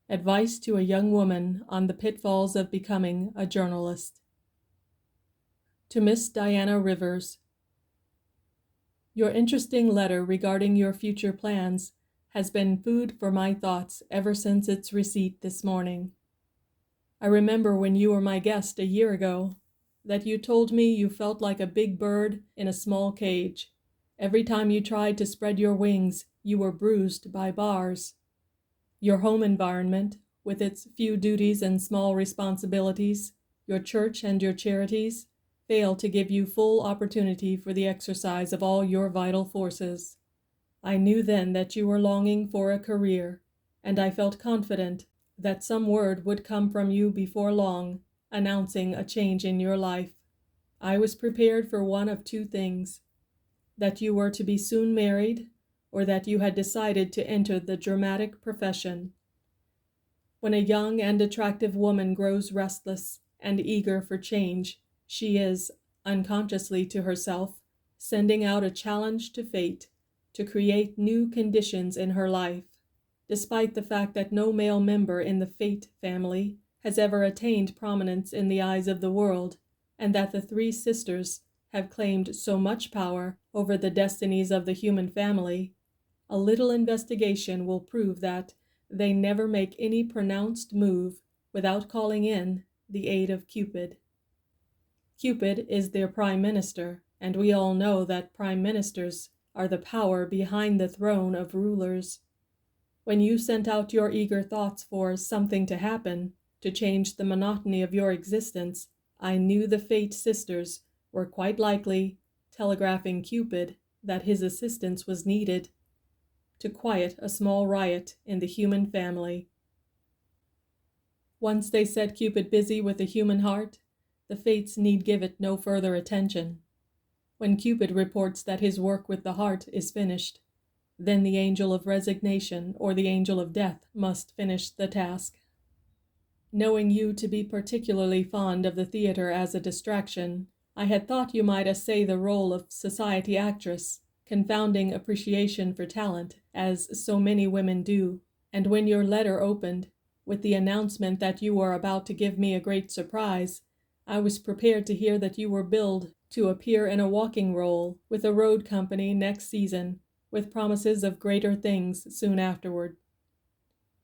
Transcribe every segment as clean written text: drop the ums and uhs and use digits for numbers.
Advice to a young woman on the pitfalls of becoming a journalist. To Miss Diana Rivers. Your interesting letter regarding your future plans has been food for my thoughts ever since its receipt this morning. I remember when you were my guest a year ago, that you told me you felt like a big bird in a small cage. Every time you tried to spread your wings, you were bruised by bars. Your home environment, with its few duties and small responsibilities, your church and your charities, fail to give you full opportunity for the exercise of all your vital forces. I knew then that you were longing for a career, and I felt confident that some word would come from you before long, announcing a change in your life. I was prepared for one of two things: that you were to be soon married, or that you had decided to enter the dramatic profession. When a young and attractive woman grows restless and eager for change, she is, unconsciously to herself, sending out a challenge to fate to create new conditions in her life, despite the fact that no male member in the Fate family has ever attained prominence in the eyes of the world, and that the three sisters have claimed so much power over the destinies of the human family. A little investigation will prove that they never make any pronounced move without calling in the aid of Cupid. Cupid is their prime minister, and we all know that prime ministers are the power behind the throne of rulers. When you sent out your eager thoughts for something to happen, to change the monotony of your existence, I knew the Fate sisters were quite likely telegraphing Cupid that his assistance was needed to quiet a small riot in the human family. Once they set Cupid busy with the human heart, the Fates need give it no further attention. When Cupid reports that his work with the heart is finished, then the angel of resignation or the angel of death must finish the task. Knowing you to be particularly fond of the theater as a distraction, I had thought you might essay the role of society actress, confounding appreciation for talent, as so many women do. And when your letter opened with the announcement that you were about to give me a great surprise, I was prepared to hear that you were billed to appear in a walking role with a road company next season, with promises of greater things soon afterward.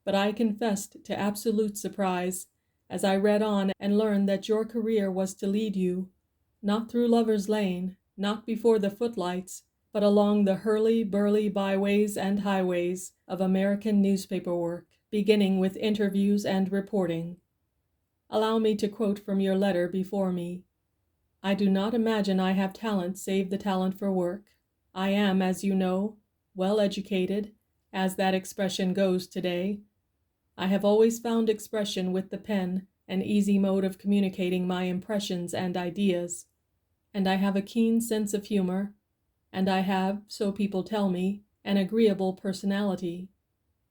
But I confessed to absolute surprise as I read on and learned that your career was to lead you, not through Lover's Lane, not before the footlights, but along the hurly-burly byways and highways of American newspaper work, beginning with interviews and reporting. Allow me to quote from your letter before me. I do not imagine I have talent save the talent for work. I am, as you know, well educated, as that expression goes today. I have always found expression with the pen an easy mode of communicating my impressions and ideas, and I have a keen sense of humor, and I have, so people tell me, an agreeable personality.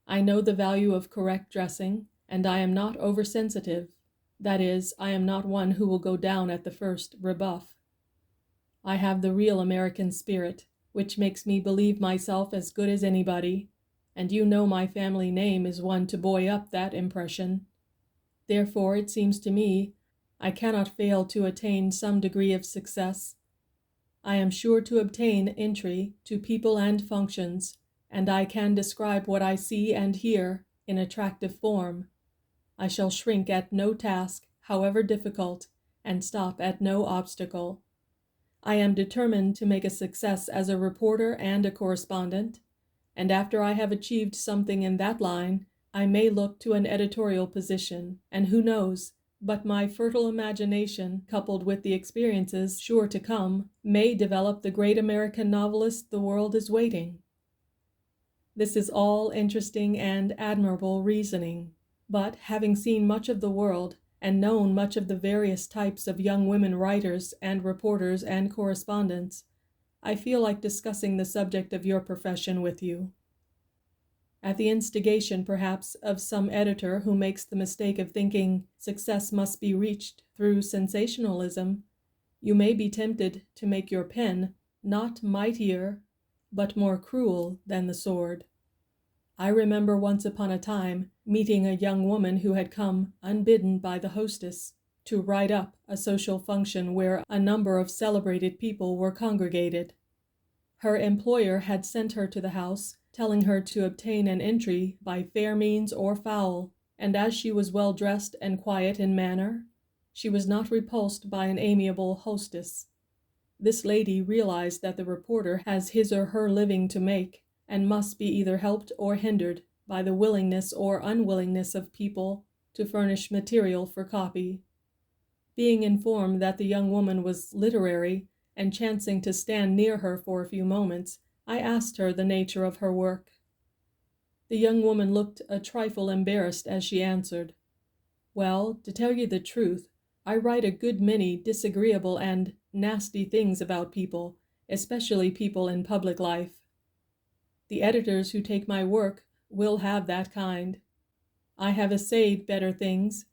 I know the value of correct dressing, and I am not oversensitive. That is, I am not one who will go down at the first rebuff. I have the real American spirit, which makes me believe myself as good as anybody, and you know my family name is one to buoy up that impression. Therefore, it seems to me, I cannot fail to attain some degree of success. I am sure to obtain entry to people and functions, and I can describe what I see and hear in attractive form. I shall shrink at no task, however difficult, and stop at no obstacle. I am determined to make a success as a reporter and a correspondent, and after I have achieved something in that line, I may look to an editorial position, and who knows, but my fertile imagination, coupled with the experiences sure to come, may develop the great American novelist the world is waiting. This is all interesting and admirable reasoning, but having seen much of the world and known much of the various types of young women writers and reporters and correspondents, I feel like discussing the subject of your profession with you. At the instigation, perhaps, of some editor who makes the mistake of thinking success must be reached through sensationalism, you may be tempted to make your pen not mightier, but more cruel than the sword. I remember once upon a time meeting a young woman who had come unbidden by the hostess to write up a social function where a number of celebrated people were congregated. Her employer had sent her to the house, telling her to obtain an entry by fair means or foul, and as she was well dressed and quiet in manner, she was not repulsed by an amiable hostess. This lady realized that the reporter has his or her living to make, and must be either helped or hindered by the willingness or unwillingness of people to furnish material for copy. Being informed that the young woman was literary, and chancing to stand near her for a few moments, I asked her the nature of her work. The young woman looked a trifle embarrassed as she answered, "Well, to tell you the truth, I write a good many disagreeable and nasty things about people, especially people in public life. The editors who take my work will have that kind. I have essayed better things,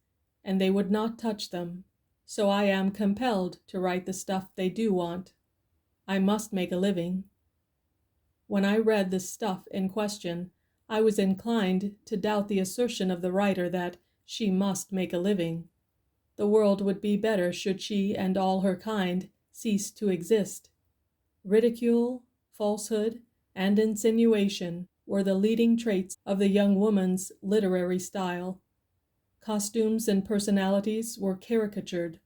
and they would not touch them, so I am compelled to write the stuff they do want. I must make a living." When I read the stuff in question, I was inclined to doubt the assertion of the writer that she must make a living. The world would be better should she and all her kind cease to exist. Ridicule, falsehood, and insinuation were the leading traits of the young woman's literary style. Costumes and personalities were caricatured,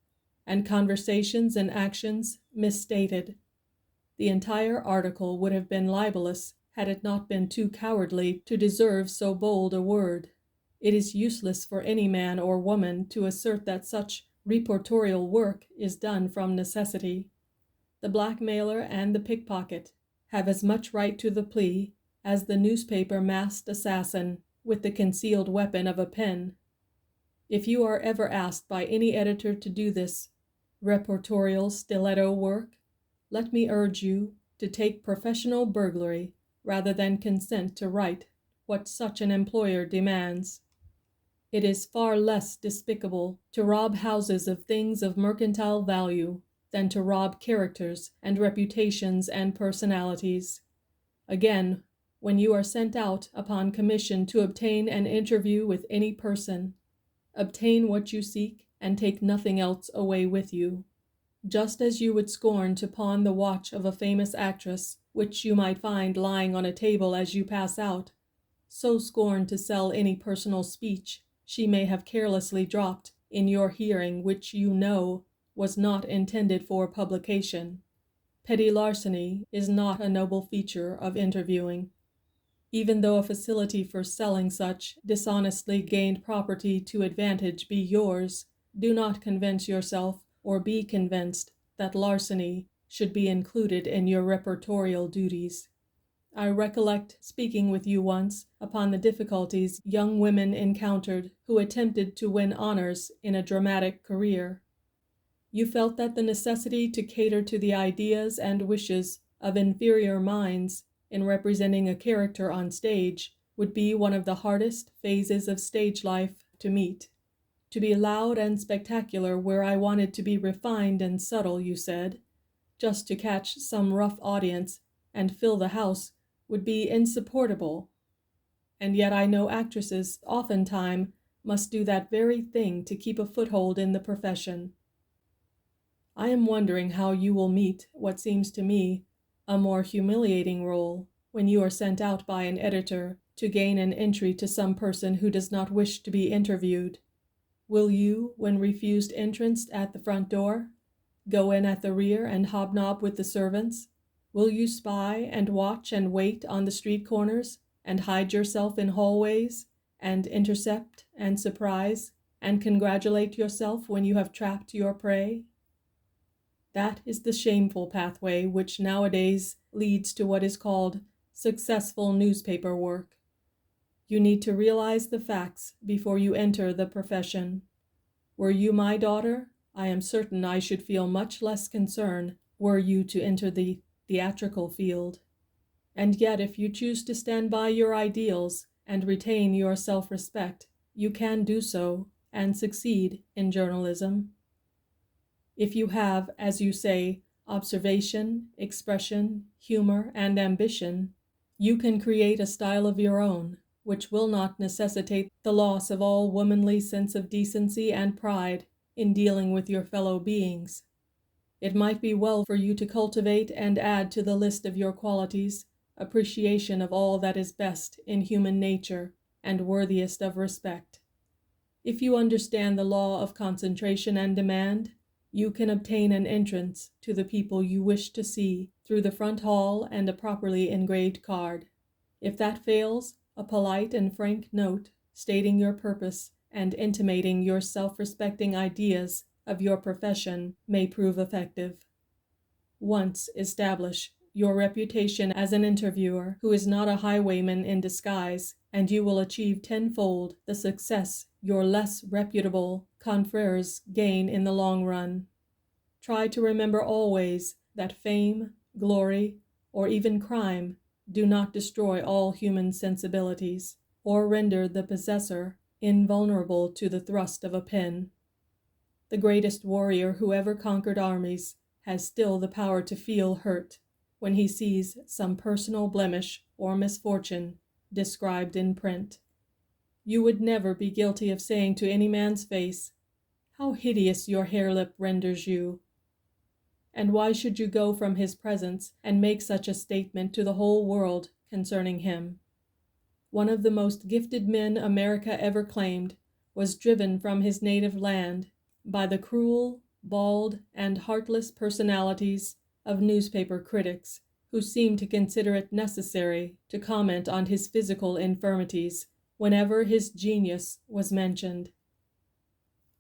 and conversations and actions misstated. The entire article would have been libelous had it not been too cowardly to deserve so bold a word. It is useless for any man or woman to assert that such reportorial work is done from necessity. The blackmailer and the pickpocket have as much right to the plea as the newspaper masked assassin with the concealed weapon of a pen. If you are ever asked by any editor to do this reportorial stiletto work, let me urge you to take professional burglary rather than consent to write what such an employer demands. It is far less despicable to rob houses of things of mercantile value than to rob characters and reputations and personalities. Again, when you are sent out upon commission to obtain an interview with any person, obtain what you seek and take nothing else away with you. Just as you would scorn to pawn the watch of a famous actress, which you might find lying on a table as you pass out, so scorn to sell any personal speech she may have carelessly dropped in your hearing, which you know was not intended for publication. Petty larceny is not a noble feature of interviewing. Even though a facility for selling such dishonestly gained property to advantage be yours, do not convince yourself or be convinced that larceny should be included in your reportorial duties. I recollect speaking with you once upon the difficulties young women encountered who attempted to win honors in a dramatic career. You felt that the necessity to cater to the ideas and wishes of inferior minds in representing a character on stage would be one of the hardest phases of stage life to meet. To be loud and spectacular where I wanted to be refined and subtle, you said, just to catch some rough audience and fill the house would be insupportable. And yet I know actresses oftentimes must do that very thing to keep a foothold in the profession. I am wondering how you will meet what seems to me a more humiliating role when you are sent out by an editor to gain an entry to some person who does not wish to be interviewed. Will you, when refused entrance at the front door, go in at the rear and hobnob with the servants? Will you spy and watch and wait on the street corners and hide yourself in hallways and intercept and surprise and congratulate yourself when you have trapped your prey? That is the shameful pathway which nowadays leads to what is called successful newspaper work. You need to realize the facts before you enter the profession. Were you my daughter, I am certain I should feel much less concern were you to enter the theatrical field. And yet, if you choose to stand by your ideals and retain your self-respect, you can do so and succeed in journalism. If you have, as you say, observation, expression, humor, and ambition, you can create a style of your own, which will not necessitate the loss of all womanly sense of decency and pride in dealing with your fellow beings. It might be well for you to cultivate and add to the list of your qualities appreciation of all that is best in human nature and worthiest of respect. If you understand the law of concentration and demand, you can obtain an entrance to the people you wish to see through the front hall and a properly engraved card. If that fails, a polite and frank note stating your purpose and intimating your self-respecting ideas of your profession may prove effective. Once establish your reputation as an interviewer who is not a highwayman in disguise, and you will achieve tenfold the success your less reputable confreres gain in the long run. Try to remember always that fame, glory, or even crime do not destroy all human sensibilities, or render the possessor invulnerable to the thrust of a pen. The greatest warrior who ever conquered armies has still the power to feel hurt when he sees some personal blemish or misfortune described in print. You would never be guilty of saying to any man's face, "How hideous your hair-lip renders you." And why should you go from his presence and make such a statement to the whole world concerning him? One of the most gifted men America ever claimed was driven from his native land by the cruel, bald, and heartless personalities of newspaper critics, who seemed to consider it necessary to comment on his physical infirmities whenever his genius was mentioned.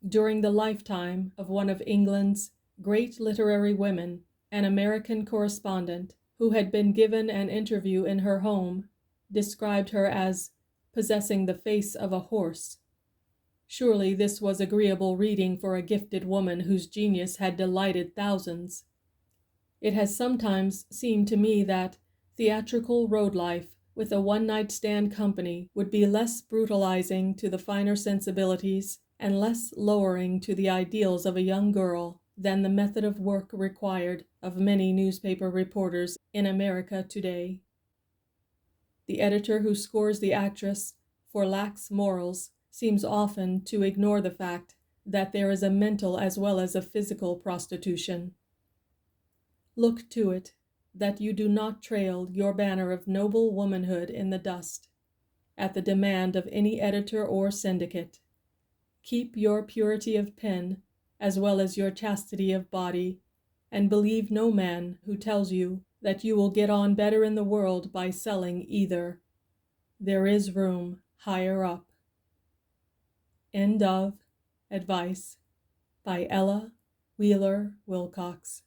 During the lifetime of one of England's great literary women, an American correspondent, who had been given an interview in her home, described her as possessing the face of a horse. Surely this was agreeable reading for a gifted woman whose genius had delighted thousands. It has sometimes seemed to me that theatrical road life with a one-night stand company would be less brutalizing to the finer sensibilities and less lowering to the ideals of a young girl than the method of work required of many newspaper reporters in America today. The editor who scores the actress for lax morals seems often to ignore the fact that there is a mental as well as a physical prostitution. Look to it that you do not trail your banner of noble womanhood in the dust at the demand of any editor or syndicate. Keep your purity of pen as well as your chastity of body, and believe no man who tells you that you will get on better in the world by selling either. There is room higher up. End of Advice by Ella Wheeler Wilcox.